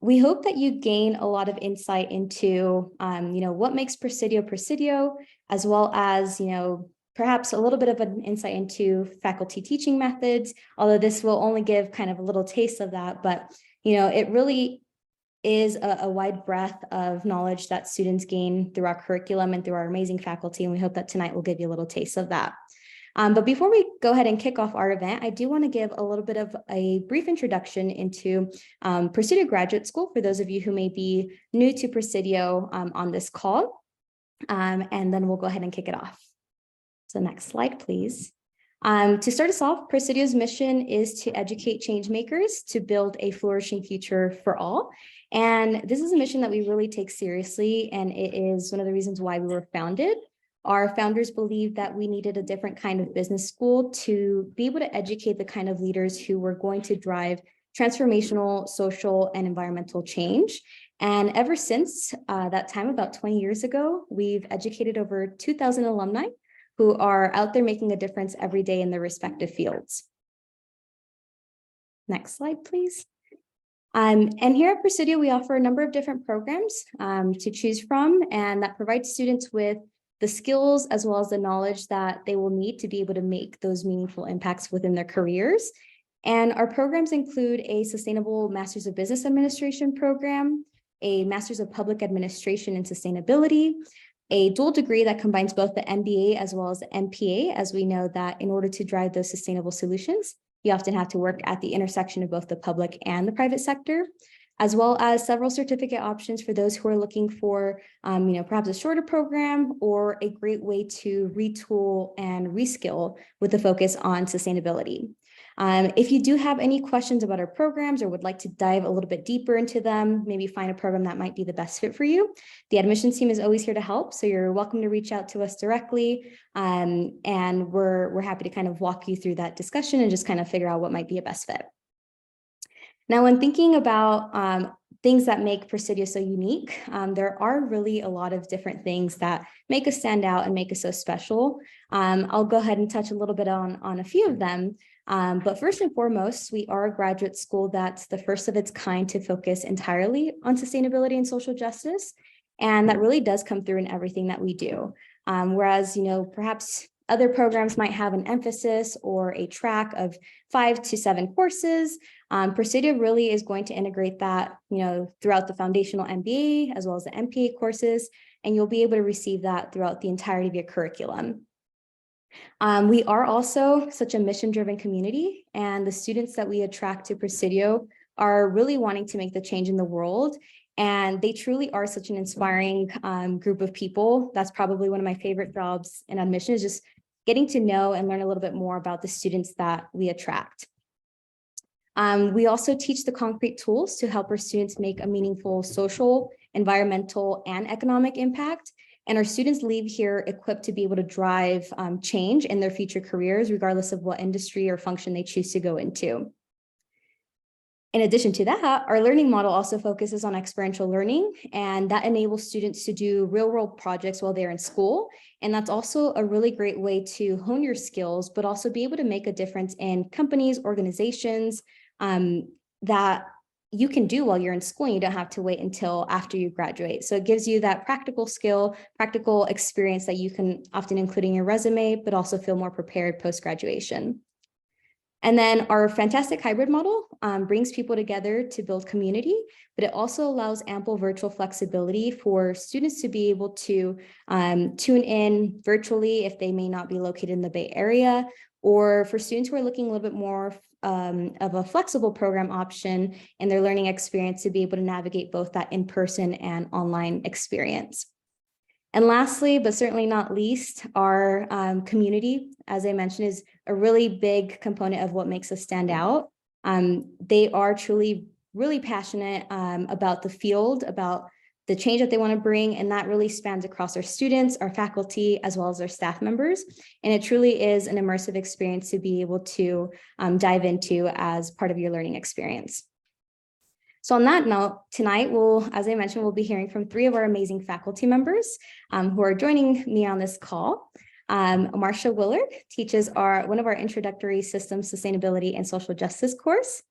We hope that you gain a lot of insight into, what makes Presidio, as well as, perhaps a little bit of an insight into faculty teaching methods, although this will only give kind of a little taste of that, but, it really is a wide breadth of knowledge that students gain through our curriculum and through our amazing faculty, and we hope that tonight will give you a little taste of that. But before we go ahead and kick off our event, I do want to give a little bit of a brief introduction into Presidio Graduate School for those of you who may be new to Presidio on this call, and then we'll go ahead and kick it off. So next slide, please. To start us off, Presidio's mission is to educate change makers to build a flourishing future for all. And this is a mission that we really take seriously, and it is one of the reasons why we were founded. Our founders believed that we needed a different kind of business school to be able to educate the kind of leaders who were going to drive transformational, social, and environmental change. And ever since that time, about 20 years ago, we've educated over 2,000 alumni who are out there making a difference every day in their respective fields. Next slide, please. And here at Presidio, we offer a number of different programs to choose from, and that provides students with the skills as well as the knowledge that they will need to be able to make those meaningful impacts within their careers. And our programs include a Sustainable Masters of Business Administration program, a Masters of Public Administration and Sustainability, a dual degree that combines both the MBA as well as the MPA, as we know that in order to drive those sustainable solutions, you often have to work at the intersection of both the public and the private sector, as well as several certificate options for those who are looking for, perhaps a shorter program or a great way to retool and reskill with a focus on sustainability. If you do have any questions about our programs or would like to dive a little bit deeper into them, maybe find a program that might be the best fit for you, the admissions team is always here to help. So you're welcome to reach out to us directly. And we're happy to kind of walk you through that discussion and just kind of figure out what might be a best fit. Now, when thinking about things that make Presidio so unique, there are really a lot of different things that make us stand out and make us so special. I'll go ahead and touch a little bit on a few of them. But first and foremost, we are a graduate school that's the first of its kind to focus entirely on sustainability and social justice. And that really does come through in everything that we do. Whereas, perhaps other programs might have an emphasis or a track of 5 to 7 courses. Presidio really is going to integrate that, throughout the foundational MBA as well as the MPA courses, and you'll be able to receive that throughout the entirety of your curriculum. We are also such a mission-driven community, and the students that we attract to Presidio are really wanting to make the change in the world. And they truly are such an inspiring group of people. That's probably one of my favorite jobs in admission, is just getting to know and learn a little bit more about the students that we attract. We also teach the concrete tools to help our students make a meaningful social, environmental, and economic impact. And our students leave here equipped to be able to drive change in their future careers, regardless of what industry or function they choose to go into. In addition to that, our learning model also focuses on experiential learning, and that enables students to do real-world projects while they're in school. And that's also a really great way to hone your skills, but also be able to make a difference in companies, organizations that you can do while you're in school, and you don't have to wait until after you graduate. So it gives you that practical skill, practical experience that you can often include in your resume, but also feel more prepared post-graduation. And then our fantastic hybrid model brings people together to build community, but it also allows ample virtual flexibility for students to be able to tune in virtually if they may not be located in the Bay Area, or for students who are looking a little bit more of a flexible program option in their learning experience to be able to navigate both that in-person and online experience. And lastly, but certainly not least, our community, as I mentioned, is a really big component of what makes us stand out. They are truly really passionate about the field, about the change that they want to bring, and that really spans across our students, our faculty, as well as our staff members. And it truly is an immersive experience to be able to dive into as part of your learning experience. So on that note, tonight, as I mentioned, we'll be hearing from 3 of our amazing faculty members who are joining me on this call. Marcia Willard teaches one of our introductory systems, sustainability, and social justice course.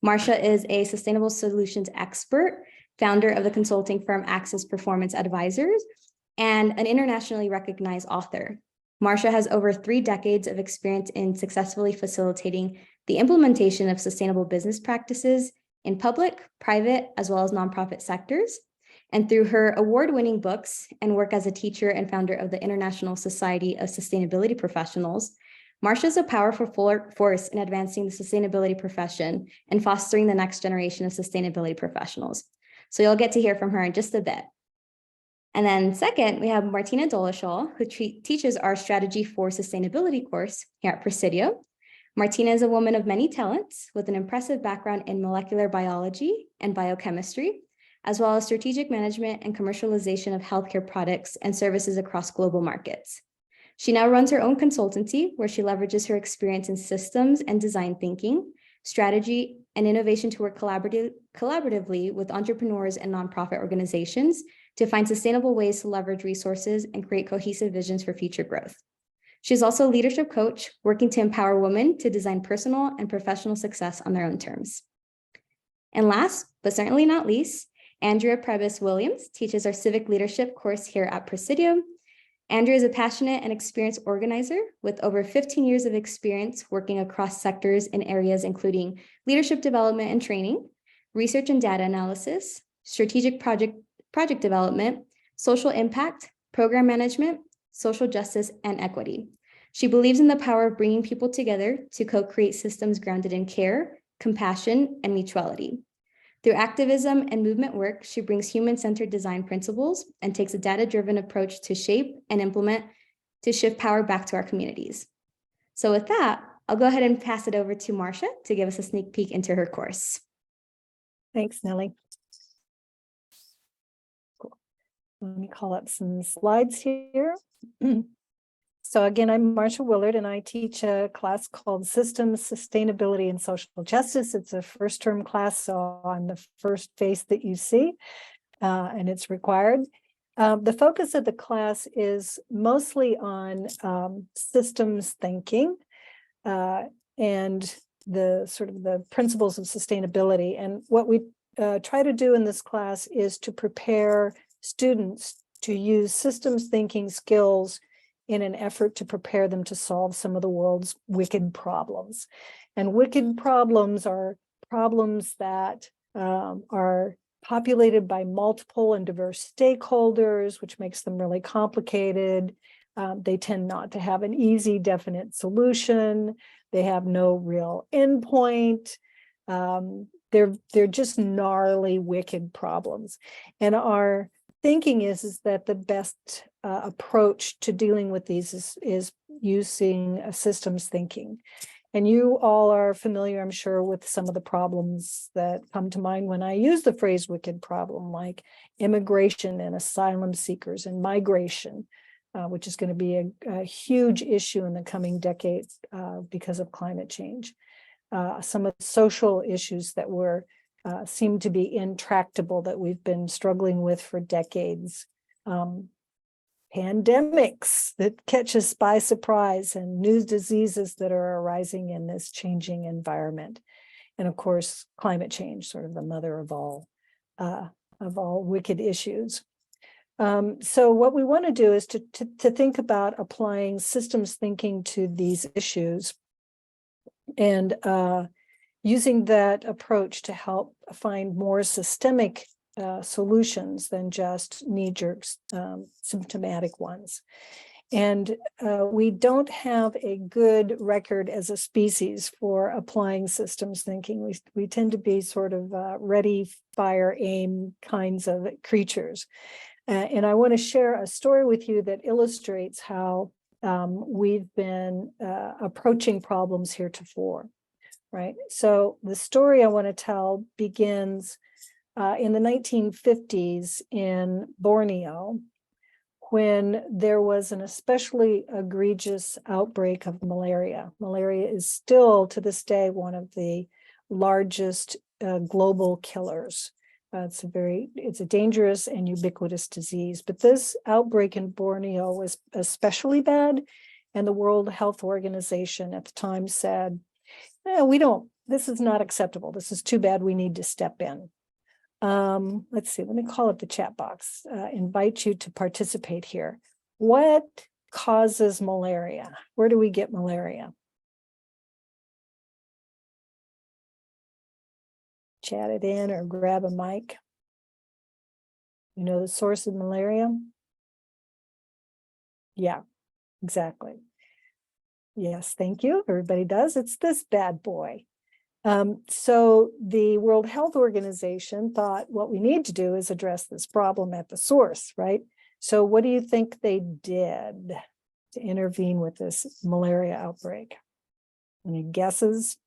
Marcia is a sustainable solutions expert, founder of the consulting firm Access Performance Advisors, and an internationally recognized author. Marcia has over 3 decades of experience in successfully facilitating the implementation of sustainable business practices in public, private, as well as nonprofit sectors. And through her award-winning books and work as a teacher and founder of the International Society of Sustainability Professionals, Marcia is a powerful force in advancing the sustainability profession and fostering the next generation of sustainability professionals. So you'll get to hear from her in just a bit. And then second, we have Martina Dolashall, who teaches our Strategy for Sustainability course here at Presidio. Martina is a woman of many talents with an impressive background in molecular biology and biochemistry, as well as strategic management and commercialization of healthcare products and services across global markets. She now runs her own consultancy where she leverages her experience in systems and design thinking, strategy, and innovation to work collaboratively with entrepreneurs and nonprofit organizations to find sustainable ways to leverage resources and create cohesive visions for future growth. She's also a leadership coach working to empower women to design personal and professional success on their own terms. And last, but certainly not least, Andrea Prebys-Williams teaches our civic leadership course here at Presidio. Andrea is a passionate and experienced organizer with over 15 years of experience working across sectors in areas including leadership development and training, research and data analysis, strategic project development, social impact, program management, social justice, and equity. She believes in the power of bringing people together to co-create systems grounded in care, compassion, and mutuality. Through activism and movement work, she brings human-centered design principles and takes a data-driven approach to shape and implement to shift power back to our communities. So with that, I'll go ahead and pass it over to Marcia to give us a sneak peek into her course. Thanks, Nellie. Cool. Let me call up some slides here. So again, I'm Marcia Willard, and I teach a class called Systems, Sustainability, and Social Justice. It's a first-term class, so I'm the first face that you see, and it's required. The focus of the class is mostly on systems thinking and the sort of the principles of sustainability. And what we try to do in this class is to prepare students to use systems thinking skills in an effort to prepare them to solve some of the world's wicked problems. And wicked problems are problems that are populated by multiple and diverse stakeholders, which makes them really complicated. They tend not to have an easy, definite solution. They have no real endpoint. They're just gnarly, wicked problems. And our thinking is that the best approach to dealing with these is using a systems thinking. And you all are familiar, I'm sure, with some of the problems that come to mind when I use the phrase wicked problem, like immigration and asylum seekers and migration, which is going to be a huge issue in the coming decades because of climate change. Some of the social issues that seem to be intractable that we've been struggling with for decades. Pandemics that catch us by surprise and new diseases that are arising in this changing environment. And of course, climate change, sort of the mother of all wicked issues. So what we want to do is to think about applying systems thinking to these issues and using that approach to help find more systemic solutions than just knee-jerk symptomatic ones. And we don't have a good record as a species for applying systems thinking. We tend to be sort of ready, fire, aim kinds of creatures. And I want to share a story with you that illustrates how we've been approaching problems heretofore, right? So the story I want to tell begins in the 1950s in Borneo, when there was an especially egregious outbreak of malaria. Malaria is still, to this day, one of the largest global killers. It's a dangerous and ubiquitous disease, but this outbreak in Borneo was especially bad, and the World Health Organization at the time said, we don't this is not acceptable. This is too bad. We need to step in. Let's see, let me call up the chat box, invite you to participate here. What causes malaria? Where do we get malaria? Chat it in or grab a mic. You know the source of malaria? Yeah, exactly. Yes, thank you. Everybody does. It's this bad boy. So the World Health Organization thought what we need to do is address this problem at the source, right? So what do you think they did to intervene with this malaria outbreak? Any guesses?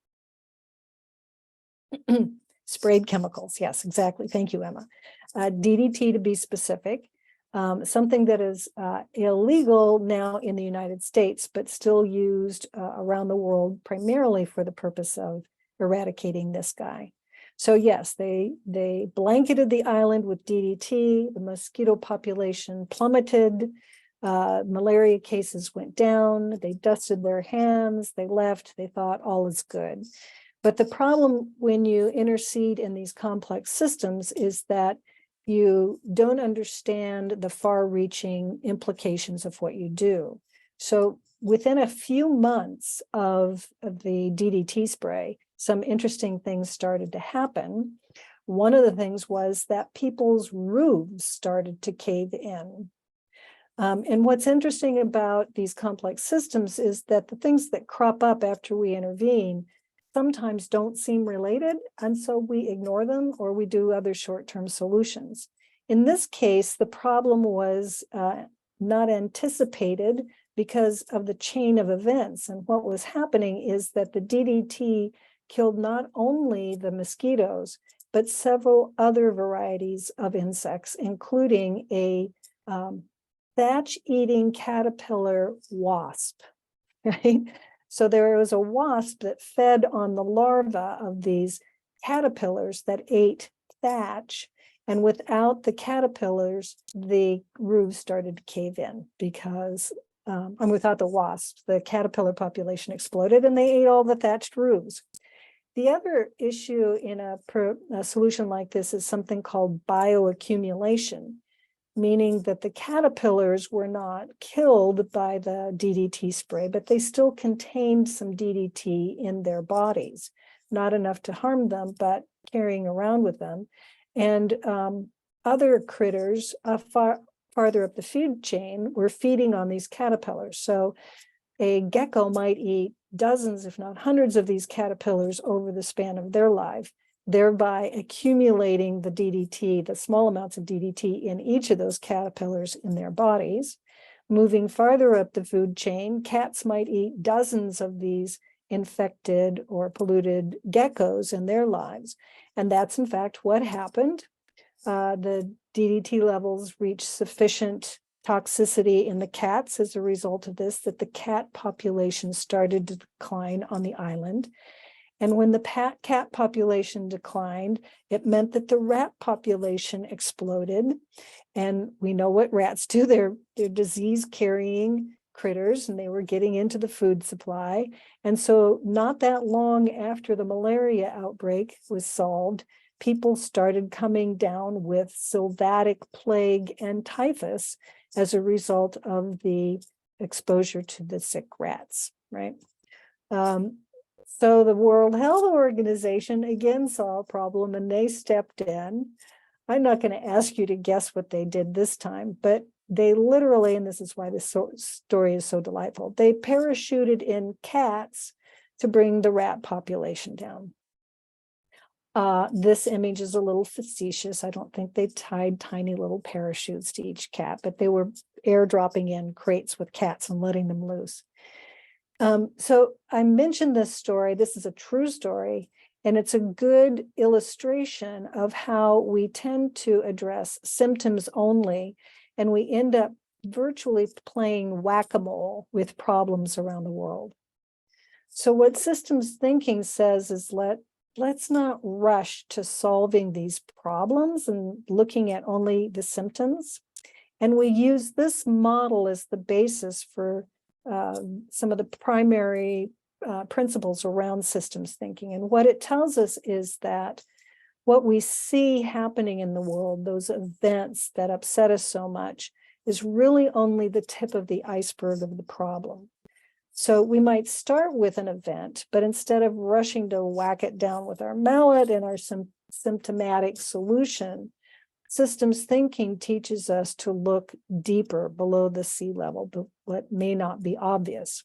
Sprayed chemicals. Yes, exactly. Thank you, Emma. DDT to be specific. Something that is illegal now in the United States, but still used around the world, primarily for the purpose of eradicating this guy. So yes, they blanketed the island with DDT. The mosquito population plummeted. Malaria cases went down. They dusted their hands. They left. They thought all is good. But the problem when you intercede in these complex systems is that you don't understand the far-reaching implications of what you do. So within a few months of the DDT spray, some interesting things started to happen. One of the things was that people's roofs started to cave in. And what's interesting about these complex systems is that the things that crop up after we intervene sometimes don't seem related, and so we ignore them or we do other short-term solutions. In this case, the problem was not anticipated because of the chain of events. And what was happening is that the DDT killed not only the mosquitoes, but several other varieties of insects, including a thatch-eating caterpillar wasp, right? So there was a wasp that fed on the larvae of these caterpillars that ate thatch. And without the caterpillars, the roofs started to cave in because, and without the wasps, the caterpillar population exploded and they ate all the thatched roofs. The other issue in a solution like this is something called bioaccumulation, meaning that the caterpillars were not killed by the DDT spray, but they still contained some DDT in their bodies, not enough to harm them, but carrying around with them. And other critters farther up the food chain were feeding on these caterpillars. So a gecko might eat dozens, if not hundreds of these caterpillars over the span of their life, thereby accumulating the DDT, the small amounts of DDT in each of those caterpillars in their bodies. Moving farther up the food chain, cats might eat dozens of these infected or polluted geckos in their lives. And that's in fact what happened. The DDT levels reached sufficient toxicity in the cats as a result of this, that the cat population started to decline on the island. And when the cat population declined, it meant that the rat population exploded. And we know what rats do. They're disease-carrying critters, and they were getting into the food supply. And so not that long after the malaria outbreak was solved, people started coming down with sylvatic plague and typhus as a result of the exposure to the sick rats, right? So the World Health Organization again saw a problem and they stepped in. I'm not going to ask you to guess what they did this time, but they literally, and this is why this story is so delightful, they parachuted in cats to bring the rat population down. This image is a little facetious. I don't think they tied tiny little parachutes to each cat, but they were airdropping in crates with cats and letting them loose. So I mentioned this story. This is a true story, and it's a good illustration of how we tend to address symptoms only, and we end up virtually playing whack-a-mole with problems around the world. So what systems thinking says is let's not rush to solving these problems and looking at only the symptoms. And we use this model as the basis for some of the primary principles around systems thinking. And what it tells us is that what we see happening in the world, those events that upset us so much, is really only the tip of the iceberg of the problem. So we might start with an event, but instead of rushing to whack it down with our mallet and our symptomatic solution, systems thinking teaches us to look deeper below the sea level, what may not be obvious.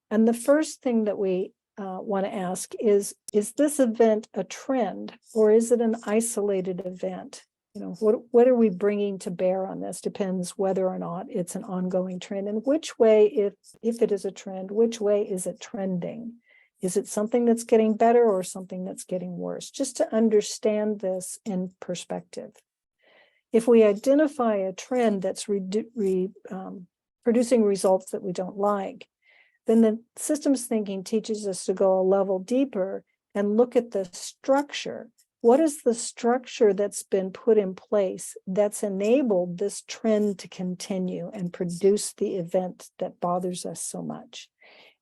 And the first thing that we want to ask is this event a trend, or is it an isolated event? You know, what are we bringing to bear on this? Depends whether or not it's an ongoing trend, and which way, if it is a trend, which way is it trending? Is it something that's getting better or something that's getting worse? Just to understand this in perspective. If we identify a trend that's producing results that we don't like, then the systems thinking teaches us to go a level deeper and look at the structure. What is the structure that's been put in place that's enabled this trend to continue and produce the event that bothers us so much?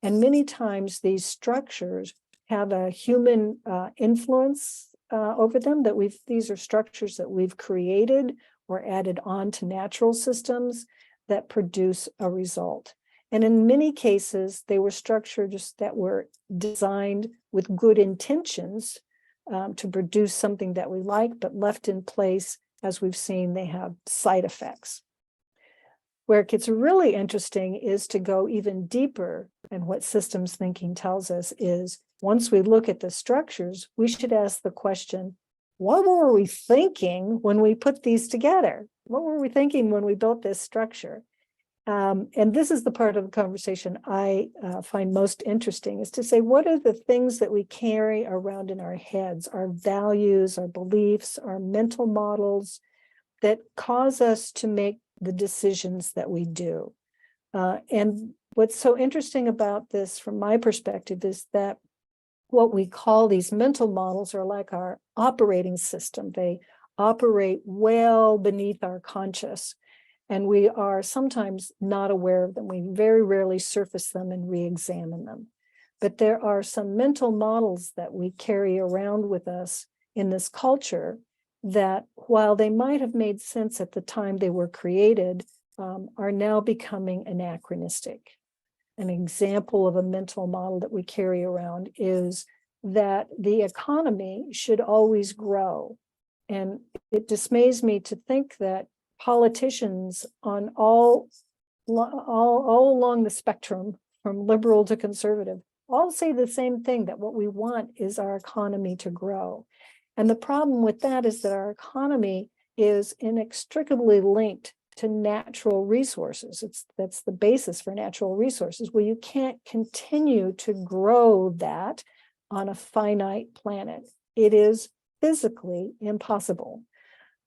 And many times these structures have a human influence over them, these are structures that we've created or added on to natural systems that produce a result. And in many cases, they were structures that were designed with good intentions to produce something that we like, but left in place, as we've seen, they have side effects. Where it gets really interesting is to go even deeper. And what systems thinking tells us is, once we look at the structures, we should ask the question, what were we thinking when we put these together? What were we thinking when we built this structure? And this is the part of the conversation I find most interesting, is to say, what are the things that we carry around in our heads, our values, our beliefs, our mental models that cause us to make the decisions that we do? And what's so interesting about this from my perspective is that what we call these mental models are like our operating system. They operate well beneath our conscious. And we are sometimes not aware of them. We very rarely surface them and re-examine them. But there are some mental models that we carry around with us in this culture that, while they might have made sense at the time they were created, are now becoming anachronistic. An example of a mental model that we carry around is that the economy should always grow. And it dismays me to think that politicians on all along the spectrum, from liberal to conservative, all say the same thing, that what we want is our economy to grow. And the problem with that is that our economy is inextricably linked to natural resources. That's the basis for natural resources. Well, you can't continue to grow that on a finite planet. It is physically impossible.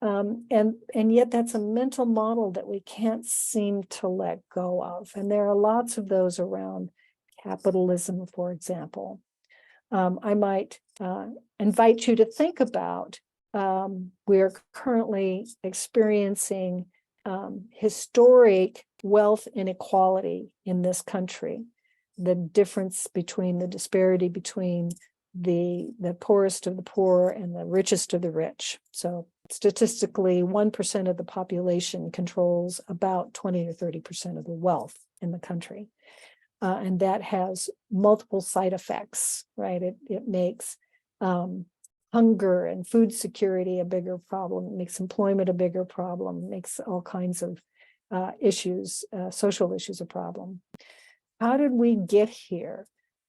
And yet that's a mental model that we can't seem to let go of. And there are lots of those around capitalism, for example. I might invite you to think about, we're currently experiencing historic wealth inequality in this country. The difference between the disparity between the poorest of the poor and the richest of the rich. So statistically, 1% of the population controls about 20 or 30% of the wealth in the country. And that has multiple side effects, right? It makes hunger and food security a bigger problem. It makes employment a bigger problem. It makes all kinds of issues, social issues a problem. How did we get here?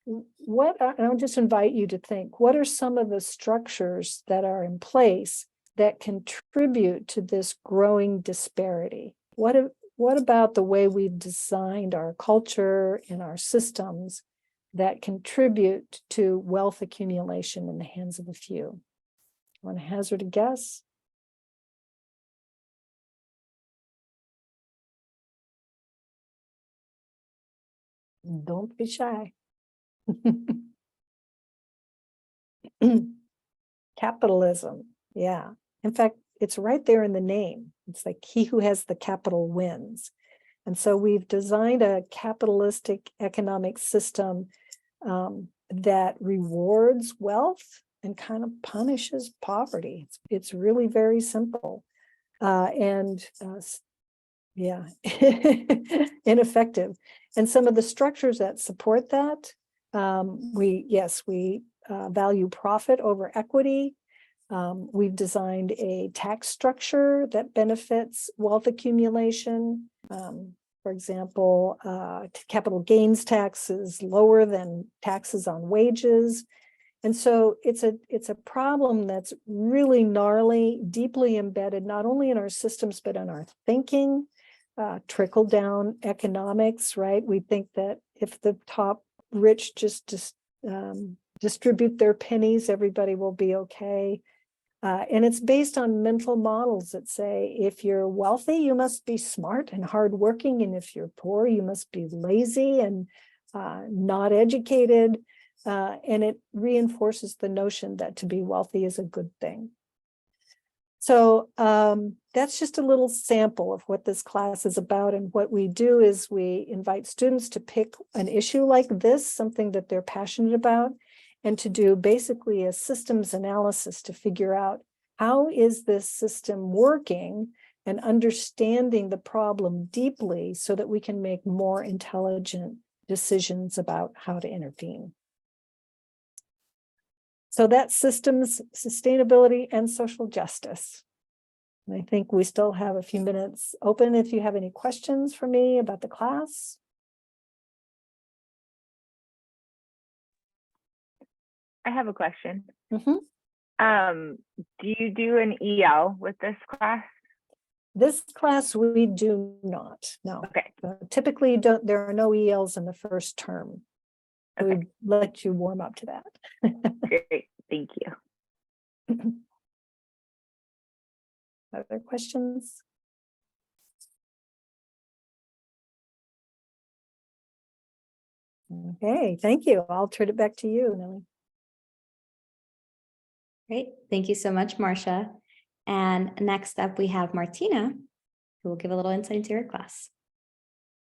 I'll just invite you to think, what are some of the structures that are in place that contribute to this growing disparity? What about the way we've designed our culture and our systems that contribute to wealth accumulation in the hands of a few? Want to hazard a guess? Don't be shy. Capitalism, yeah. In fact, it's right there in the name. It's like he who has the capital wins. And so we've designed a capitalistic economic system that rewards wealth and kind of punishes poverty. It's really very simple yeah, ineffective. And some of the structures that support that, we value profit over equity. We've designed a tax structure that benefits wealth accumulation. For example, capital gains tax is lower than taxes on wages. And so it's a problem that's really gnarly, deeply embedded, not only in our systems, but in our thinking, trickle down economics, right? We think that if the top rich just distribute their pennies, everybody will be okay. And it's based on mental models that say, if you're wealthy, you must be smart and hardworking. And if you're poor, you must be lazy and not educated. And it reinforces the notion that to be wealthy is a good thing. So that's just a little sample of what this class is about. And what we do is we invite students to pick an issue like this, something that they're passionate about, and to do basically a systems analysis to figure out how is this system working and understanding the problem deeply so that we can make more intelligent decisions about how to intervene. So that's systems, sustainability, and social justice. And I think we still have a few minutes open if you have any questions for me about the class. I have a question. Mm-hmm. Do you do an EL with this class? This class we do not, no. Okay. Typically, there are no ELs in the first term. Okay. We'd let you warm up to that. Great, thank you. Other questions? Okay, thank you. I'll turn it back to you, Nellie. Great. Thank you so much, Marcia. And next up, we have Martina, who will give a little insight into your class.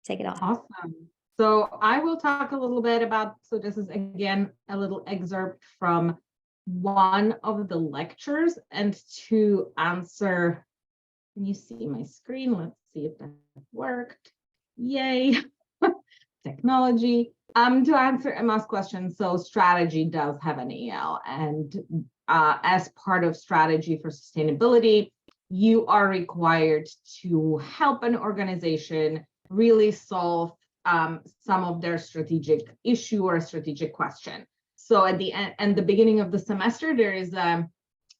Take it off. Awesome. So I will talk a little bit about, so this is again, a little excerpt from one of the lectures, and to answer, can you see my screen? Let's see if that worked. Yay. Technology. To answer Emma's question, so strategy does have an EL, and as part of strategy for sustainability, you are required to help an organization really solve some of their strategic issue or strategic question. So at the end and the beginning of the semester, there is a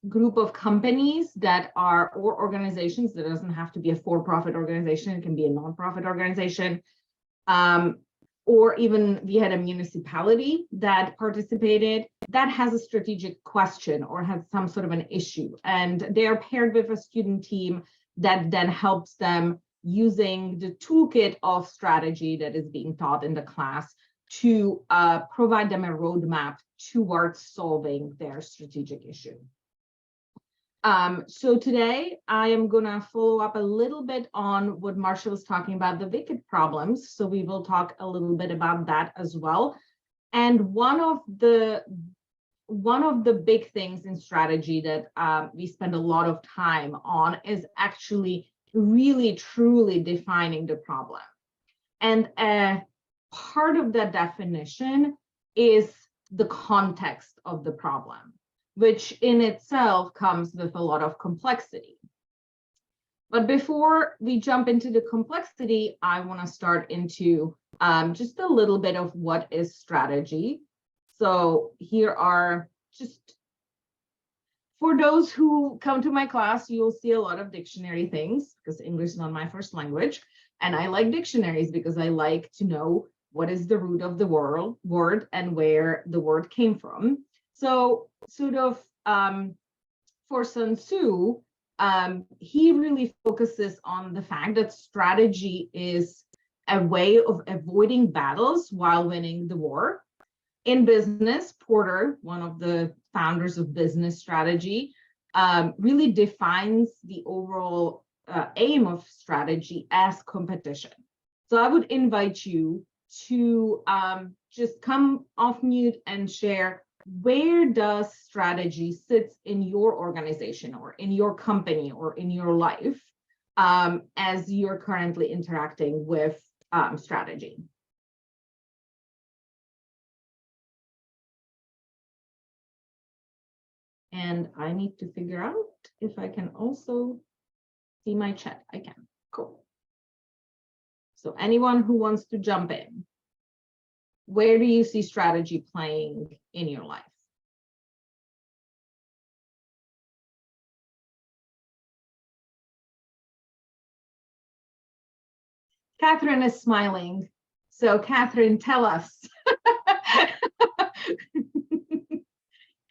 group of companies that are, or organizations, that doesn't have to be a for-profit organization, it can be a non-profit organization, or even we had a municipality that participated that has a strategic question or has some sort of an issue, and they are paired with a student team that then helps them using the toolkit of strategy that is being taught in the class to provide them a roadmap towards solving their strategic issue. So today I am gonna follow up a little bit on what Marcia was talking about, the wicked problems. So we will talk a little bit about that as well. And one of the big things in strategy that we spend a lot of time on is actually really truly defining the problem. And part of that definition is the context of the problem, which in itself comes with a lot of complexity. But before we jump into the complexity, I want to start into just a little bit of what is strategy. So here are just, for those who come to my class, you'll see a lot of dictionary things because English is not my first language. And I like dictionaries because I like to know what is the root of the word and where the word came from. So sort of for Sun Tzu, he really focuses on the fact that strategy is a way of avoiding battles while winning the war. In business, Porter, one of the founders of business strategy, really defines the overall aim of strategy as competition. So I would invite you to just come off mute and share, where does strategy sit in your organization or in your company or in your life as you're currently interacting with strategy? And I need to figure out if I can also see my chat. I can. Cool. So anyone who wants to jump in, where do you see strategy playing in your life? Catherine is smiling. So Catherine, tell us.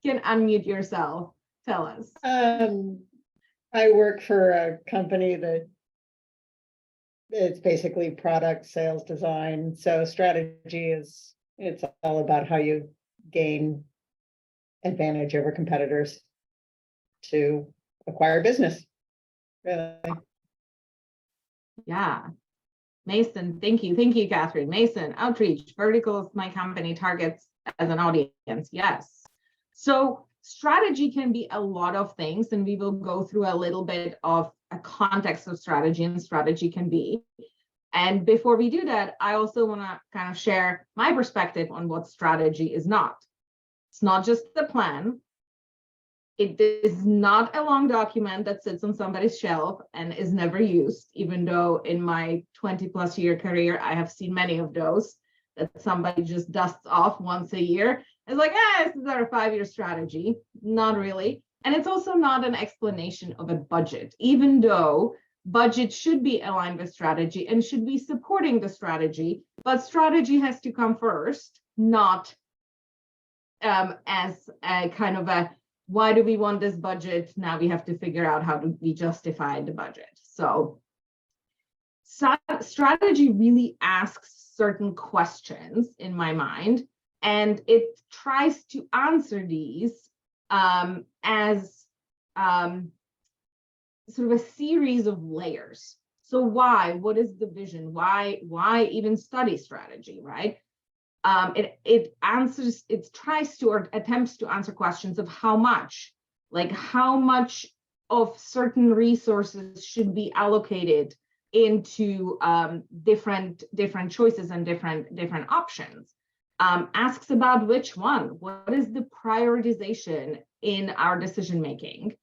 You can unmute yourself. Tell us. I work for a company that it's basically product sales design. So strategy it's all about how you gain advantage over competitors to acquire business. Really. Yeah. Mason, thank you. Thank you, Catherine. Mason, outreach, verticals, my company targets as an audience. Yes. So strategy can be a lot of things, and we will go through a little bit of a context of strategy and strategy can be. And before we do that, I also want to kind of share my perspective on what strategy is not. It's not just the plan. It is not a long document that sits on somebody's shelf and is never used, even though in my 20+ year career, I have seen many of those that somebody just dusts off once a year. It's like, this is our 5-year strategy. Not really. And it's also not an explanation of a budget, even though budget should be aligned with strategy and should be supporting the strategy, but strategy has to come first, not as a kind of a, why do we want this budget? Now we have to figure out how do we justify the budget. So strategy really asks certain questions in my mind, and it tries to answer these as sort of a series of layers. So why? What is the vision? Why even study strategy, right? It tries to or attempts to answer questions of how much, like how much of certain resources should be allocated into different choices and different options. Asks about which one, what is the prioritization in our decision making,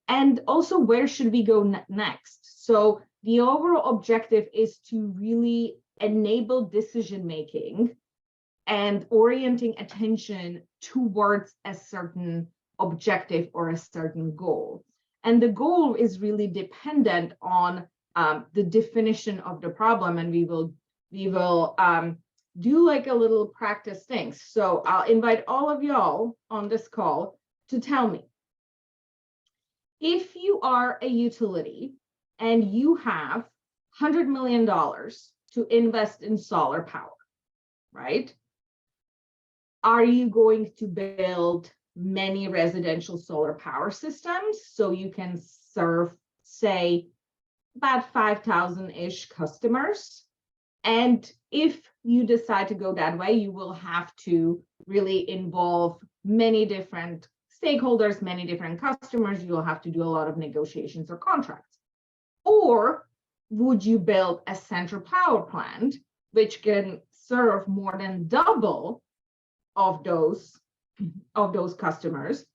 and also where should we go next. So the overall objective is to really enable decision making and orienting attention towards a certain objective or a certain goal. And the goal is really dependent on the definition of the problem, and we will do like a little practice things. So I'll invite all of y'all on this call to tell me, if you are a utility and you have $100 million to invest in solar power, right? Are you going to build many residential solar power systems so you can serve, say, about 5,000-ish customers? And if you decide to go that way, you will have to really involve many different stakeholders, many different customers. You will have to do a lot of negotiations or contracts. Or would you build a central power plant, which can serve more than double of those customers,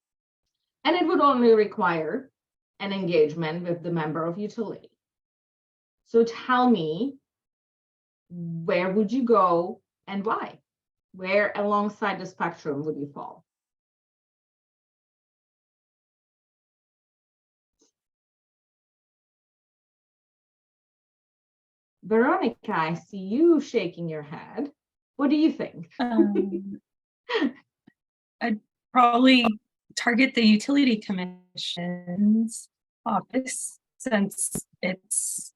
and it would only require an engagement with the member of utility? So tell me, where would you go and why? Where alongside the spectrum would you fall? Veronica, I see you shaking your head. What do you think? I'd probably target the Utility Commission's office, since it's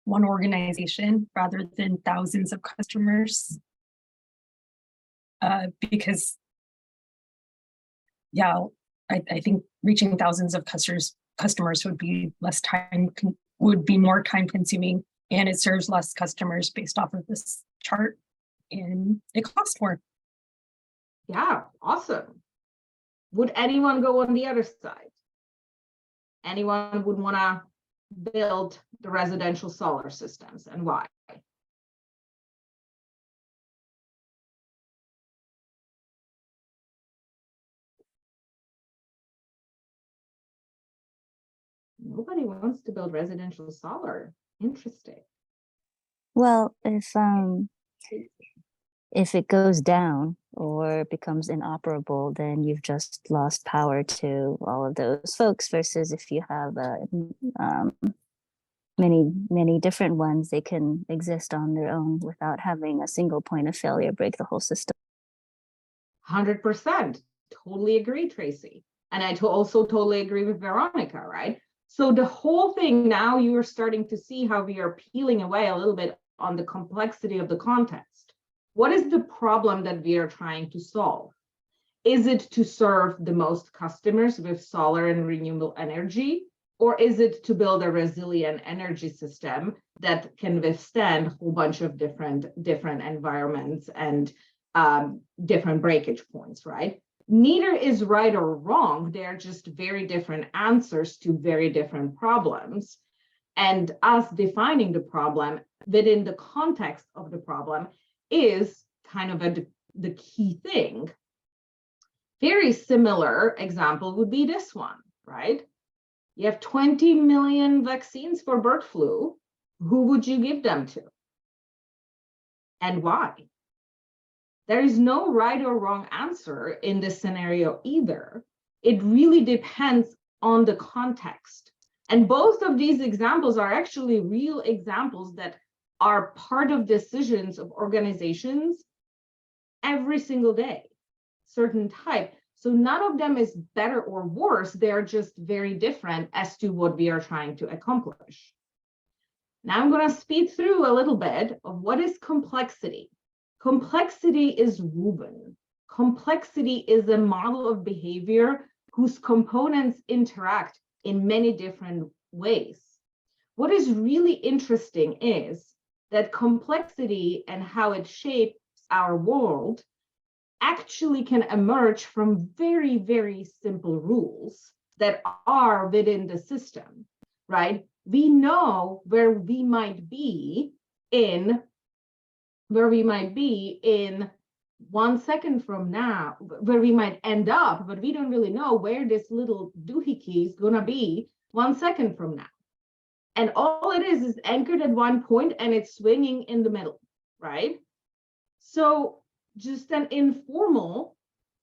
one organization rather than thousands of customers. Because, yeah, I think reaching thousands of customers would be more time consuming, and it serves less customers based off of this chart and it costs more. Yeah, awesome. Would anyone go on the other side? Anyone would want to build the residential solar systems, and why? Nobody wants to build residential solar. Interesting. Well, if it goes down or becomes inoperable, then you've just lost power to all of those folks. Versus if you have many different ones, they can exist on their own without having a single point of failure break the whole system. 100%. Totally agree, Tracy. And I also totally agree with Veronica, right? So the whole thing, now you are starting to see how we are peeling away a little bit on the complexity of the context. What is the problem that we are trying to solve? Is it to serve the most customers with solar and renewable energy? Or is it to build a resilient energy system that can withstand a whole bunch of different environments and different breakage points, right? Neither is right or wrong. They're just very different answers to very different problems. And us defining the problem within the context of the problem is kind of the key thing. Very similar example would be this one, right? You have 20 million vaccines for bird flu. Who would you give them to? And why? There is no right or wrong answer in this scenario either. It really depends on the context. And both of these examples are actually real examples that are part of decisions of organizations every single day, certain type. So none of them is better or worse. They're just very different as to what we are trying to accomplish. Now I'm going to speed through a little bit of what is complexity. Complexity is woven. Complexity is a model of behavior whose components interact in many different ways. What is really interesting is that complexity and how it shapes our world actually can emerge from very, very simple rules that are within the system, right? We know where we might be in 1 second from now, where we might end up, but we don't really know where this little doohickey is gonna be 1 second from now. And all it is anchored at one point and it's swinging in the middle, right? So just an informal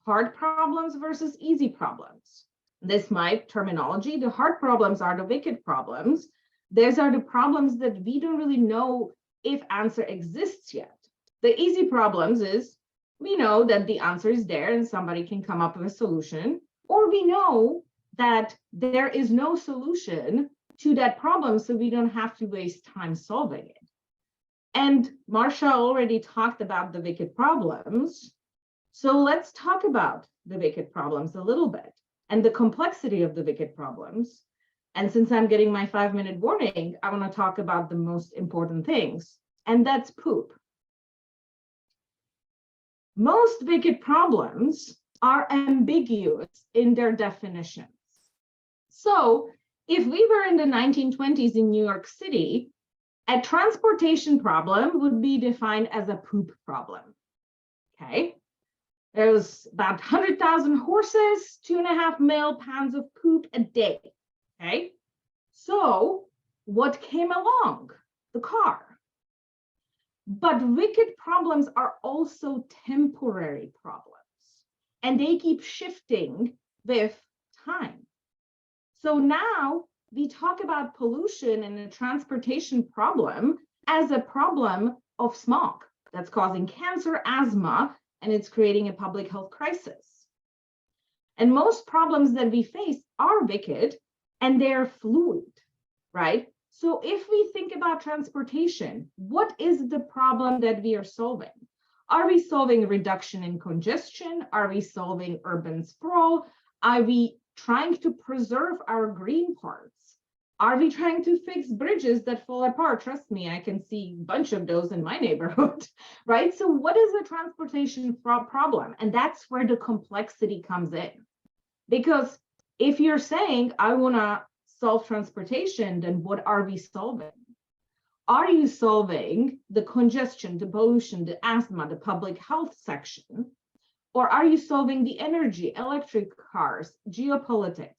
hard problems versus easy problems. This might terminology, the hard problems are the wicked problems. These are the problems that we don't really know if answer exists yet. The easy problems is we know that the answer is there and somebody can come up with a solution, or we know that there is no solution to that problem, so we don't have to waste time solving it. And Marsha already talked about the wicked problems. So let's talk about the wicked problems a little bit and the complexity of the wicked problems. And since I'm getting my 5-minute warning, I want to talk about the most important things, and that's poop. Most wicked problems are ambiguous in their definitions. So if we were in the 1920s in New York City, a transportation problem would be defined as a poop problem, okay? There was about 100,000 horses, 2.5 million pounds of poop a day, okay? So what came along? The car. But wicked problems are also temporary problems, and they keep shifting with time. So now we talk about pollution and a transportation problem as a problem of smog that's causing cancer, asthma, and it's creating a public health crisis. And most problems that we face are wicked and they're fluid, right? So if we think about transportation, what is the problem that we are solving? Are we solving a reduction in congestion? Are we solving urban sprawl? Are we trying to preserve our green parts? Are we trying to fix bridges that fall apart? Trust me, I can see a bunch of those in my neighborhood, right? So what is a transportation problem? And that's where the complexity comes in. Because if you're saying, I want to solve transportation, then what are we solving? Are you solving the congestion, the pollution, the asthma, the public health section? Or are you solving the energy, electric cars, geopolitics?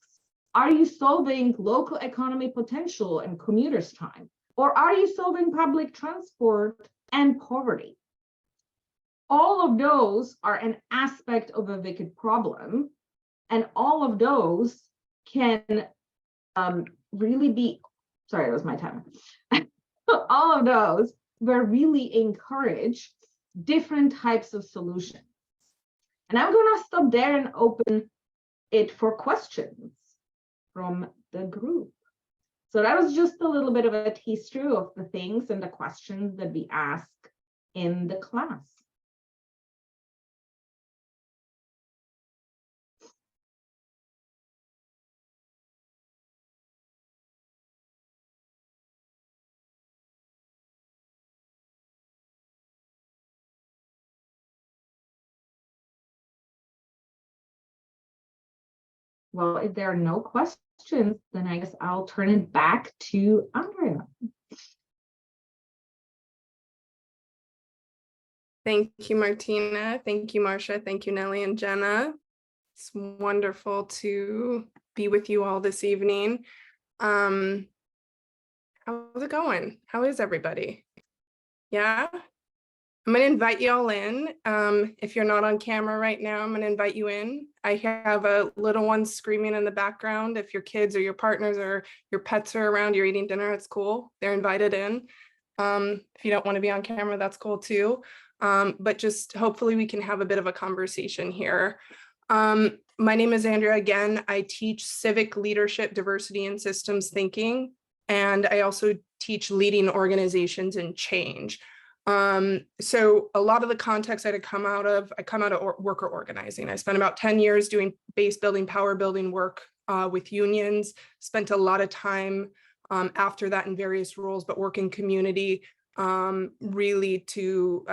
Are you solving local economy potential and commuters' time? Or are you solving public transport and poverty? All of those are an aspect of a wicked problem. And all of those can really be, sorry, it was my time. All of those will really encourage different types of solutions. And I'm going to stop there and open it for questions from the group. So that was just a little bit of a taster of the things and the questions that we ask in the class. Well, if there are no questions, then I guess I'll turn it back to Andrea. Thank you, Martina. Thank you, Marcia. Thank you, Nellie and Jenna. It's wonderful to be with you all this evening. How's it going? How is everybody? Yeah? I'm going to invite you all in. If you're not on camera right now, I'm going to invite you in. I have a little one screaming in the background. If your kids or your partners or your pets are around, you're eating dinner, it's cool. They're invited in. If you don't want to be on camera, that's cool too. But just hopefully we can have a bit of a conversation here. My name is Andrea again. I teach civic leadership, diversity, and systems thinking. And I also teach leading organizations in change. So a lot of the context I come out of worker organizing. I spent about 10 years doing base building, power building work with unions, spent a lot of time after that in various roles, but working community really to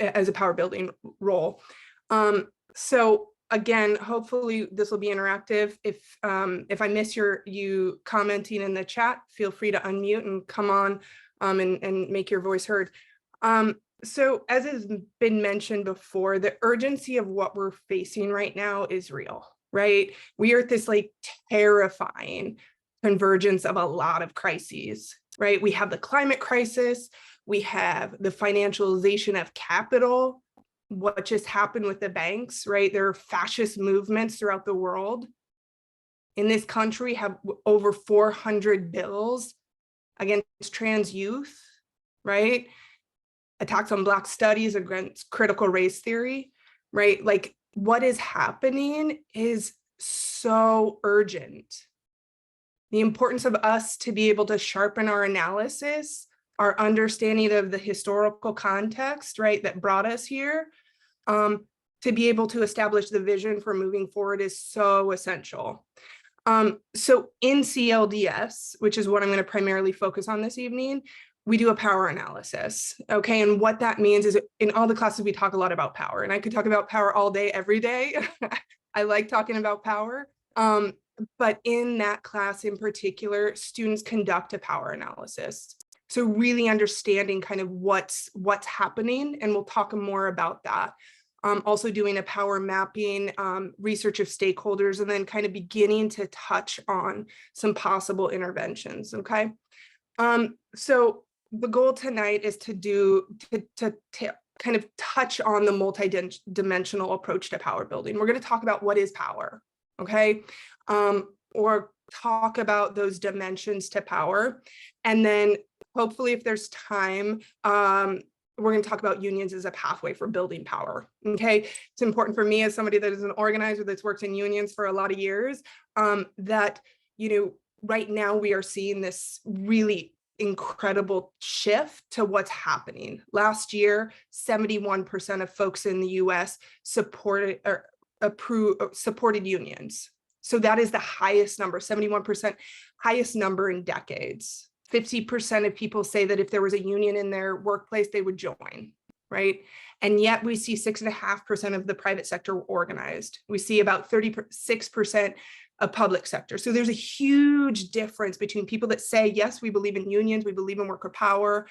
as a power building role. So again, hopefully this will be interactive. If I miss you commenting in the chat, feel free to unmute and come on and make your voice heard. So as has been mentioned before, the urgency of what we're facing right now is real, right? We are at this like terrifying convergence of a lot of crises, right? We have the climate crisis, we have the financialization of capital, what just happened with the banks, right? There are fascist movements throughout the world. In this country, have over 400 bills against trans youth, right? Attacks on Black studies, against critical race theory, right? Like what is happening is so urgent. The importance of us to be able to sharpen our analysis, our understanding of the historical context, right, that brought us here, to be able to establish the vision for moving forward is so essential. So in CLDS, which is what I'm going to primarily focus on this evening, we do a power analysis, okay? And what that means is in all the classes, we talk a lot about power, and I could talk about power all day, every day. I like talking about power. But in that class in particular, students conduct a power analysis. So really understanding kind of what's happening, and we'll talk more about that. Also doing a power mapping, research of stakeholders, and then kind of beginning to touch on some possible interventions, okay? So the goal tonight is to kind of touch on the multi-dimensional approach to power building. We're going to talk about what is power, okay? Or talk about those dimensions to power. And then hopefully if there's time, we're going to talk about unions as a pathway for building power, okay? It's important for me as somebody that is an organizer that's worked in unions for a lot of years, that, you know, right now we are seeing this really incredible shift to what's happening. Last year, 71% of folks in the US supported unions. So that is the highest number, 71%, highest number in decades. 50% of people say that if there was a union in their workplace, they would join, right? And yet we see 6.5% of the private sector organized. We see about 36% of public sector. So there's a huge difference between people that say, yes, we believe in unions, we believe in worker power,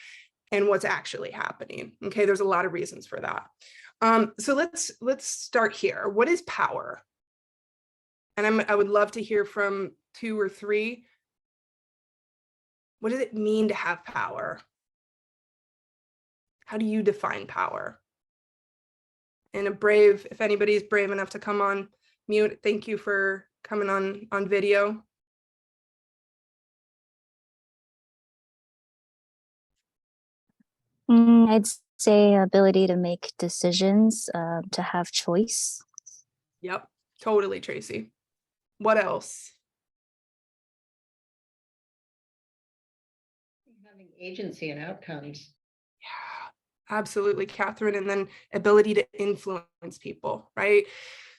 and what's actually happening. Okay, there's a lot of reasons for that. So let's start here. What is power? And I would love to hear from 2 or 3. What does it mean to have power? How do you define power? And if anybody's brave enough to come on mute, thank you for coming on video. I'd say ability to make decisions, to have choice. Yep, totally, Tracy. What else? Having agency and outcomes. Yeah, absolutely, Catherine. And then ability to influence people, right?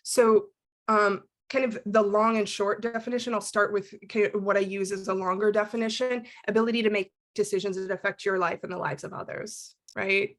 So kind of the long and short definition, I'll start with kind of what I use as a longer definition: ability to make decisions that affect your life and the lives of others, right?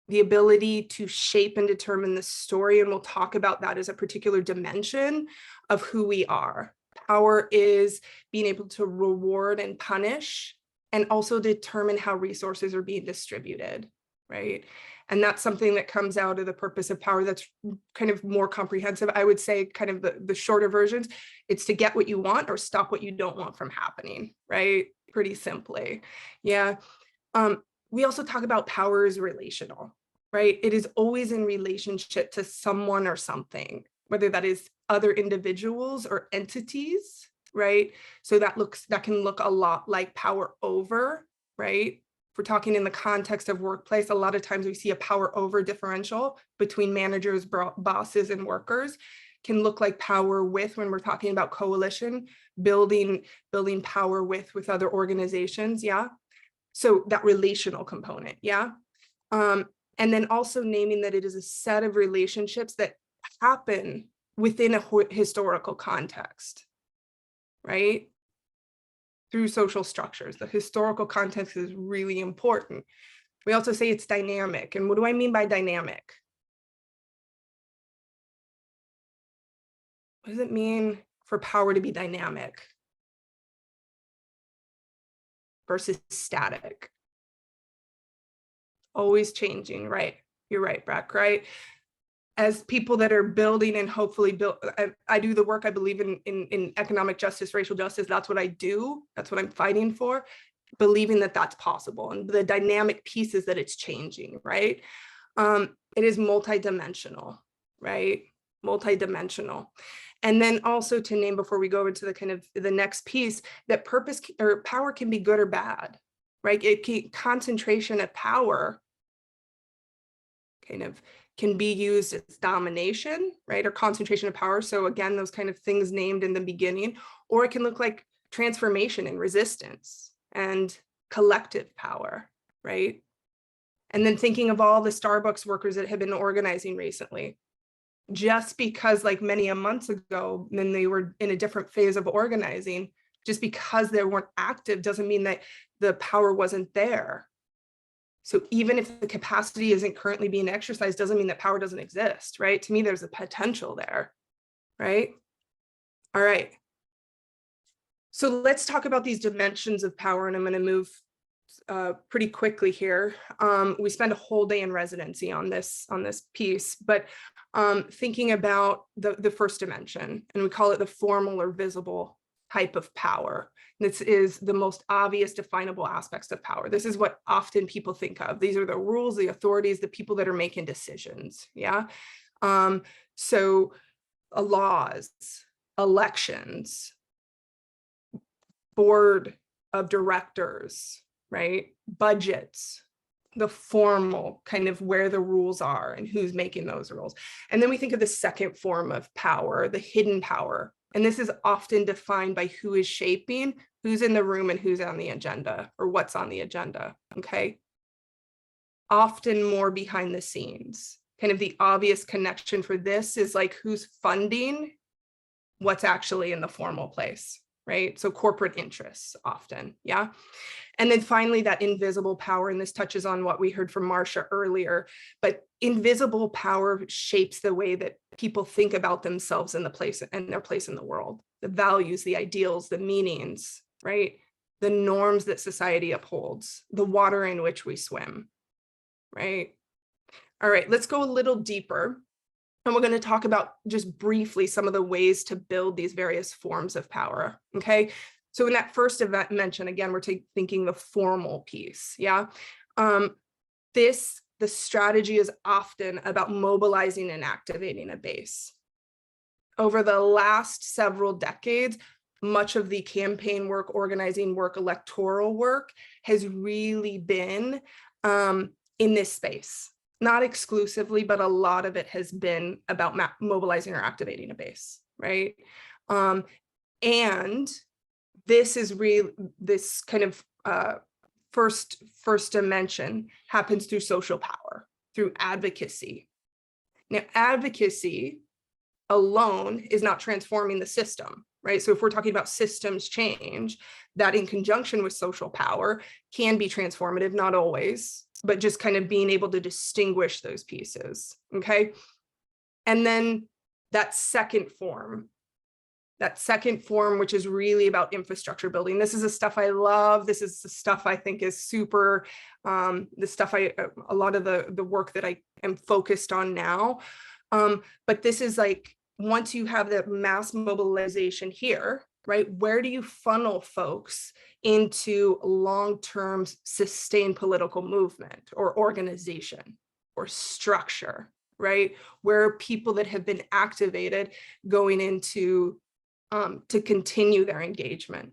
The ability to shape and determine the story, and we'll talk about that as a particular dimension of who we are. Power is being able to reward and punish, and also determine how resources are being distributed, right? And that's something that comes out of the purpose of power that's kind of more comprehensive. I would say kind of the shorter versions, it's to get what you want or stop what you don't want from happening, right? Pretty simply, yeah. We also talk about power as relational, right? It is always in relationship to someone or something, whether that is other individuals or entities, right? So that can look a lot like power over, right? If we're talking in the context of workplace, a lot of times we see a power over differential between managers, bosses, and workers. Can look like power with, when we're talking about coalition, building power with other organizations, yeah. So that relational component, yeah. And then also naming that it is a set of relationships that happen within a historical context, right? Through social structures. The historical context is really important. We also say it's dynamic. And what do I mean by dynamic? What does it mean for power to be dynamic versus static? Always changing, right? You're right, Breck, right? As people that are building and hopefully build, I do the work, I believe in economic justice, racial justice. That's what I do. That's what I'm fighting for, believing that that's possible. And the dynamic piece is that it's changing, right? It is multidimensional, right? Multidimensional. And then also to name, before we go into the kind of the next piece, that purpose or power can be good or bad, right? Concentration of power kind of can be used as domination, right? Or concentration of power. So again, those kind of things named in the beginning, or it can look like transformation and resistance and collective power, right? And then thinking of all the Starbucks workers that have been organizing recently, just because like many a months ago, then they were in a different phase of organizing, just because they weren't active doesn't mean that the power wasn't there. So even if the capacity isn't currently being exercised, doesn't mean that power doesn't exist, right? To me, there's a potential there, right? All right. So let's talk about these dimensions of power, and I'm going to move pretty quickly here. We spend a whole day in residency on this piece, but thinking about the first dimension, and we call it the formal or visible type of power. This is the most obvious definable aspects of power. This is what often people think of. These are the rules, the authorities, the people that are making decisions, yeah? So laws, elections, board of directors, right? Budgets, the formal kind of where the rules are and who's making those rules. And then we think of the second form of power, the hidden power. And this is often defined by who is shaping, who's in the room, and who's on the agenda, or what's on the agenda, okay? Often more behind the scenes. Kind of the obvious connection for this is like who's funding what's actually in the formal place, right? So corporate interests often, yeah. And then finally, that invisible power, and this touches on what we heard from Marcia earlier, but invisible power shapes the way that people think about themselves and their place in the world, the values, the ideals, the meanings, right? The norms that society upholds, the water in which we swim, right? All right, let's go a little deeper. And we're going to talk about just briefly some of the ways to build these various forms of power, okay? So in that first event mentioned, again, we're thinking the formal piece, yeah? The strategy is often about mobilizing and activating a base. Over the last several decades, much of the campaign work, organizing work, electoral work has really been in this space. Not exclusively, but a lot of it has been about mobilizing or activating a base, right? And this is really, this kind of first dimension happens through social power, through advocacy. Now, advocacy alone is not transforming the system, right? So if we're talking about systems change, that in conjunction with social power can be transformative, not always, but just kind of being able to distinguish those pieces, okay? And then that second form, which is really about infrastructure building. This is the stuff I love. This is the stuff I think is super, a lot of the work that I am focused on now. But this is like, once you have the mass mobilization here, right, where do you funnel folks into long-term sustained political movement or organization or structure, right? Where are people that have been activated going into to continue their engagement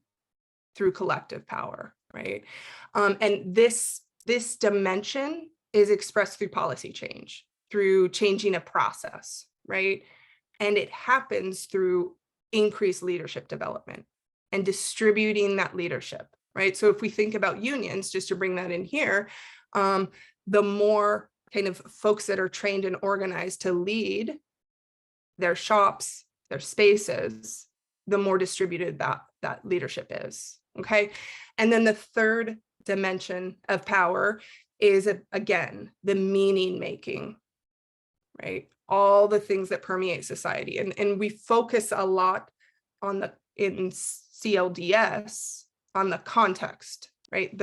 through collective power, right? And this dimension is expressed through policy change, through changing a process, right? And it happens through increased leadership development and distributing that leadership, right? So if we think about unions, just to bring that in here, the more kind of folks that are trained and organized to lead their shops, their spaces, the more distributed that leadership is, okay? And then the third dimension of power is, again, the meaning making, right? All the things that permeate society. And we focus a lot on in CLDS, on the context, right?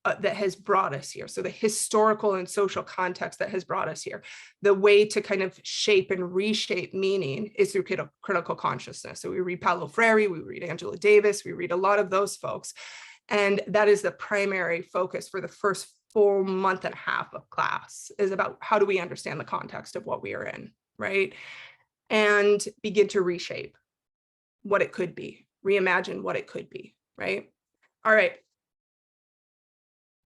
That has brought us here. So the historical and social context that has brought us here. The way to kind of shape and reshape meaning is through critical consciousness. So we read Paulo Freire, we read Angela Davis, we read a lot of those folks. And that is the primary focus for the first full month and a half of class, is about how do we understand the context of what we are in, right? And begin to reshape what it could be, reimagine what it could be, right? All right.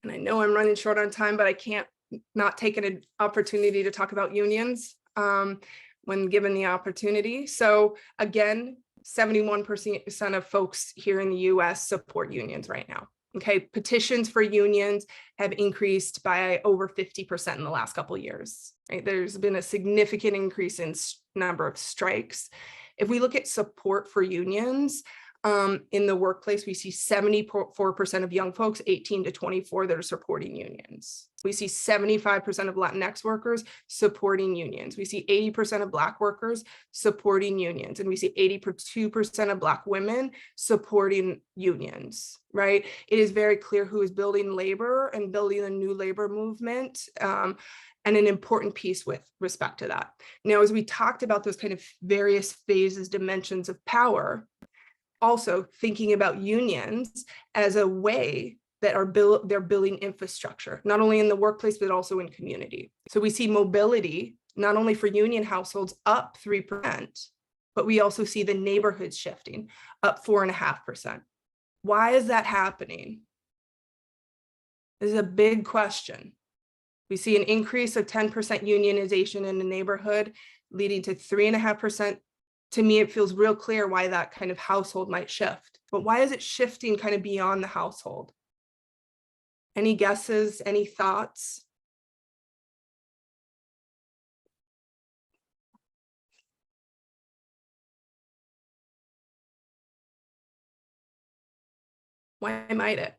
And I know I'm running short on time, but I can't not take an opportunity to talk about unions when given the opportunity. So again, 71% of folks here in the US support unions right now. Okay, petitions for unions have increased by over 50% in the last couple of years. Right? There's been a significant increase in number of strikes. If we look at support for unions, in the workplace, we see 74% of young folks, 18 to 24, that are supporting unions. We see 75% of Latinx workers supporting unions. We see 80% of Black workers supporting unions. And we see 82% of Black women supporting unions, right? It is very clear who is building labor and building a new labor movement. And an important piece with respect to that. Now, as we talked about those kind of various phases, dimensions of power, also thinking about unions as a way that they're building infrastructure, not only in the workplace, but also in community. So we see mobility, not only for union households, up 3%, but we also see the neighborhoods shifting, up 4.5%. Why is that happening? This is a big question. We see an increase of 10% unionization in the neighborhood, leading to 3.5%. To me, it feels real clear why that kind of household might shift. But why is it shifting kind of beyond the household? Any guesses, any thoughts? Why might it?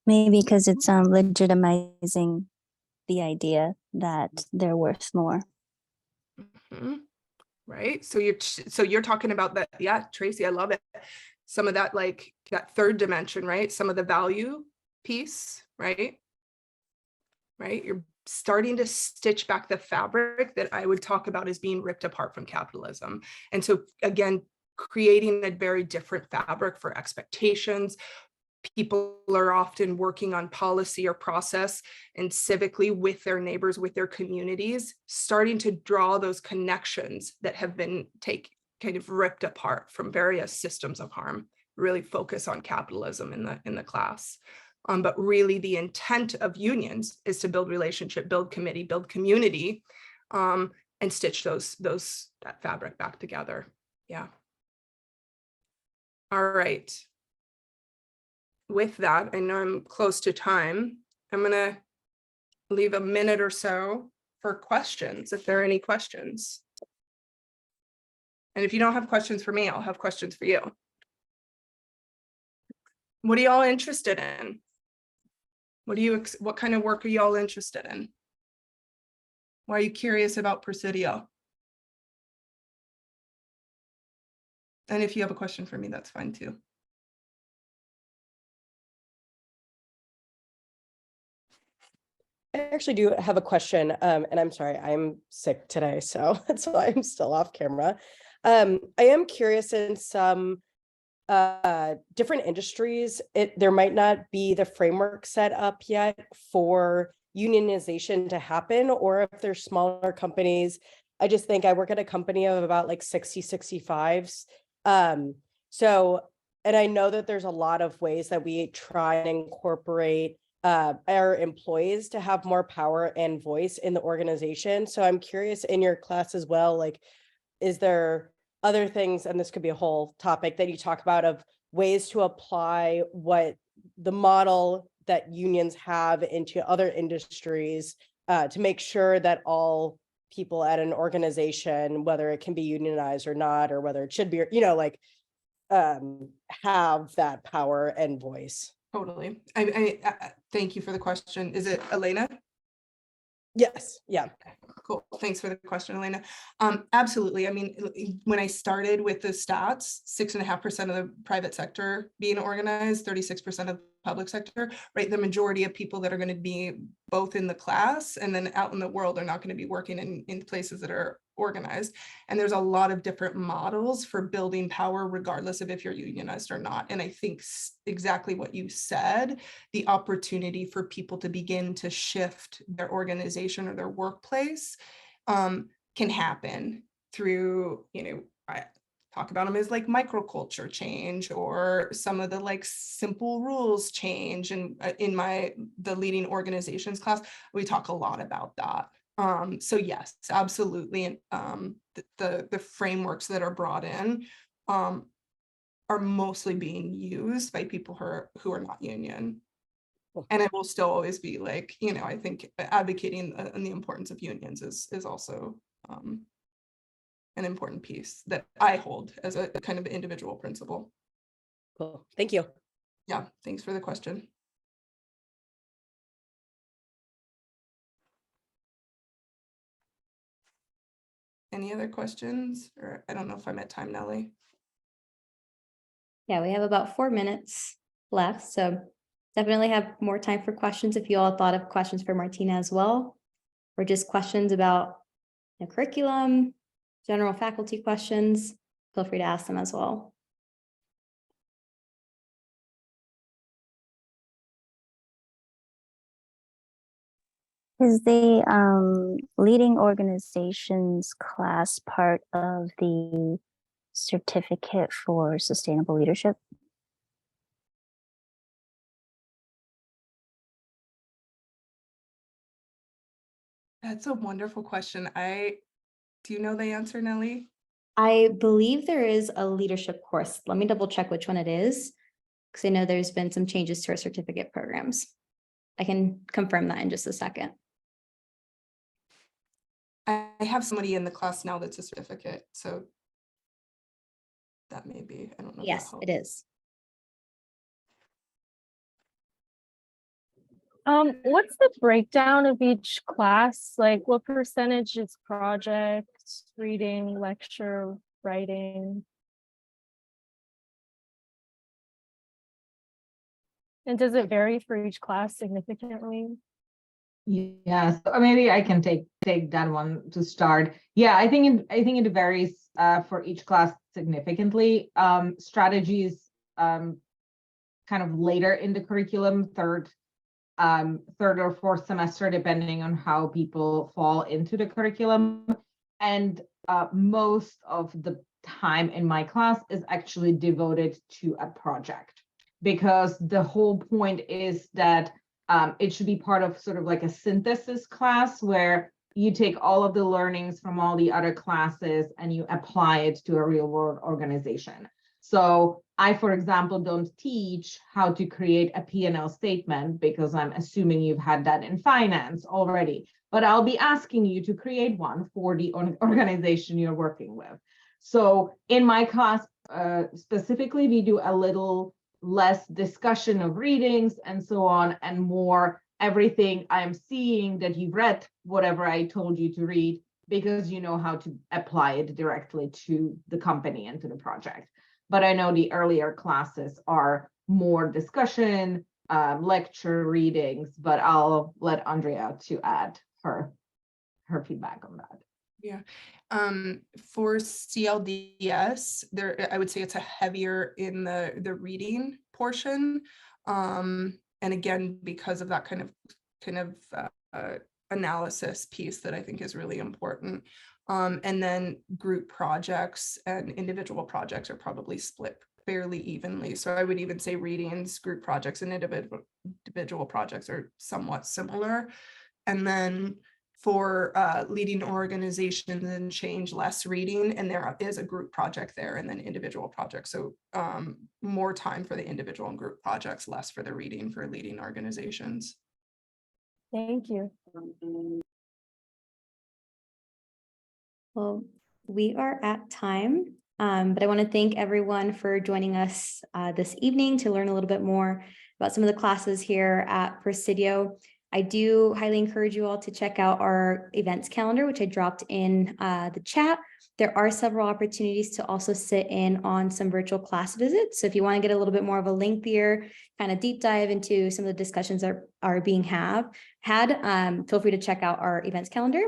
Maybe because it's legitimizing the idea that they're worth more. Mhm. Right. So you're talking about that. Yeah, Tracy, I love it. Some of that, like that third dimension, right? Some of the value piece, right? Right. You're starting to stitch back the fabric that I would talk about as being ripped apart from capitalism. And so again, creating a very different fabric for expectations. People are often working on policy or process and civically with their neighbors, with their communities, starting to draw those connections that have been kind of ripped apart from various systems of harm. Really focus on capitalism in the class. But really the intent of unions is to build relationship, build committee, build community, and stitch that fabric back together. Yeah. All right. With that, I know I'm close to time. I'm gonna leave a minute or so for questions, if there are any questions. And if you don't have questions for me, I'll have questions for you. What are y'all interested in? What kind of work are y'all interested in? Why are you curious about Presidio? And if you have a question for me, that's fine too. I actually do have a question, and I'm sorry, I'm sick today, so that's why I'm still off camera. I am curious, in some different industries, there might not be the framework set up yet for unionization to happen, or if there's smaller companies. I just think I work at a company of about like 60, 65s. So, and I know that there's a lot of ways that we try and incorporate our employees to have more power and voice in the organization. So I'm curious, in your class as well, like, is there other things, and this could be a whole topic, that you talk about of ways to apply what the model that unions have into other industries, to make sure that all people at an organization, whether it can be unionized or not, or whether it should be, like, have that power and voice? Totally. I thank you for the question. Is it Elena? Yes. Yeah. Cool. Thanks for the question, Elena. Absolutely. I mean, when I started with the stats, 6.5% of the private sector being organized, 36% of public sector, right? The majority of people that are going to be both in the class and then out in the world are not going to be working in places that are organized. And there's a lot of different models for building power, regardless of if you're unionized or not. And I think exactly what you said, the opportunity for people to begin to shift their organization or their workplace can happen through, I talk about them as like microculture change, or some of the like simple rules change. And in the leading organizations class, we talk a lot about that. So yes, absolutely. And the frameworks that are brought in are mostly being used by people who are not union. And it will still always be like, I think advocating the importance of unions is also an important piece that I hold as a kind of individual principle. Cool. Thank you. Yeah, thanks for the question. Any other questions? Or I don't know if I'm at time, Nellie. Yeah, we have about 4 minutes left, so definitely have more time for questions if you all thought of questions for Martina as well, or just questions about the curriculum, general faculty questions. Feel free to ask them as well. Is the leading organizations class part of the certificate for sustainable leadership? That's a wonderful question. Do you know the answer, Nellie? I believe there is a leadership course. Let me double check which one it is. because I know there's been some changes to our certificate programs. I can confirm that in just a second. I have somebody in the class now that's a certificate, so that may be, I don't know. if that Yes, helps. it is. What's the breakdown of each class? Like what percentage is project, reading, lecture, writing? And does it vary for each class significantly? Yes, maybe I can take that one to start. Yeah, I think it varies for each class significantly. Strategies kind of later in the curriculum, third or fourth semester, depending on how people fall into the curriculum. And most of the time in my class is actually devoted to a project, because the whole point is that it should be part of sort of like a synthesis class where you take all of the learnings from all the other classes and you apply it to a real world organization. So I, for example, don't teach how to create a P&L statement because I'm assuming you've had that in finance already, but I'll be asking you to create one for the organization you're working with. So in my class specifically, we do a little less discussion of readings and so on, and more everything I'm seeing that you've read, whatever I told you to read, because you know how to apply it directly to the company and to the project. But I know the earlier classes are more discussion, lecture readings, but I'll let Andrea to add her feedback on that. Yeah. For CLDS, there, I would say it's a heavier in the reading portion. And again, because of that kind of analysis piece that I think is really important. And then group projects and individual projects are probably split fairly evenly. So I would even say readings, group projects, and individual projects are somewhat similar. And then for leading organizations and change, less reading, and there is a group project there, and then individual projects. So more time for the individual and group projects, less for the reading for leading organizations. Thank you. Well, we are at time, but I want to thank everyone for joining us this evening to learn a little bit more about some of the classes here at Presidio. I do highly encourage you all to check out our events calendar, which I dropped in the chat. There are several opportunities to also sit in on some virtual class visits. So if you want to get a little bit more of a lengthier kind of deep dive into some of the discussions that are being had, feel free to check out our events calendar.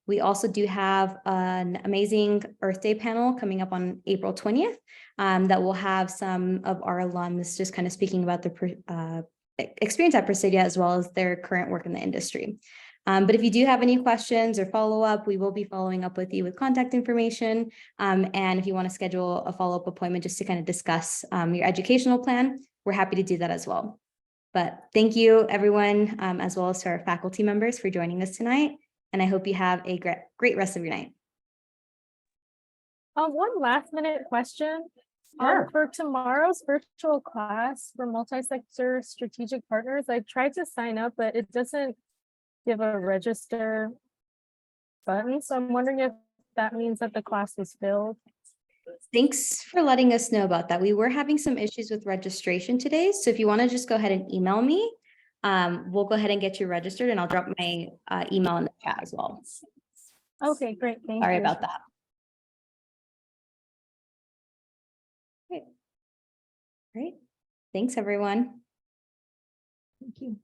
We also do have an amazing Earth Day panel coming up on April 20th that will have some of our alums just kind of speaking about the experience at Presidio as well as their current work in the industry. But if you do have any questions or follow-up, we will be following up with you with contact information. And if you want to schedule a follow-up appointment just to kind of discuss your educational plan, we're happy to do that as well. But thank you, everyone, as well as to our faculty members for joining us tonight. And I hope you have a great rest of your night. One last minute question. Sure. For tomorrow's virtual class for multi-sector strategic partners, I tried to sign up, but it doesn't give a register button. So I'm wondering if that means that the class was filled. Thanks for letting us know about that. We were having some issues with registration today. So if you want to just go ahead and email me, we'll go ahead and get you registered, and I'll drop my email in the chat as well. Okay, great. Thank you. Sorry about that. Great. Thanks, everyone. Thank you.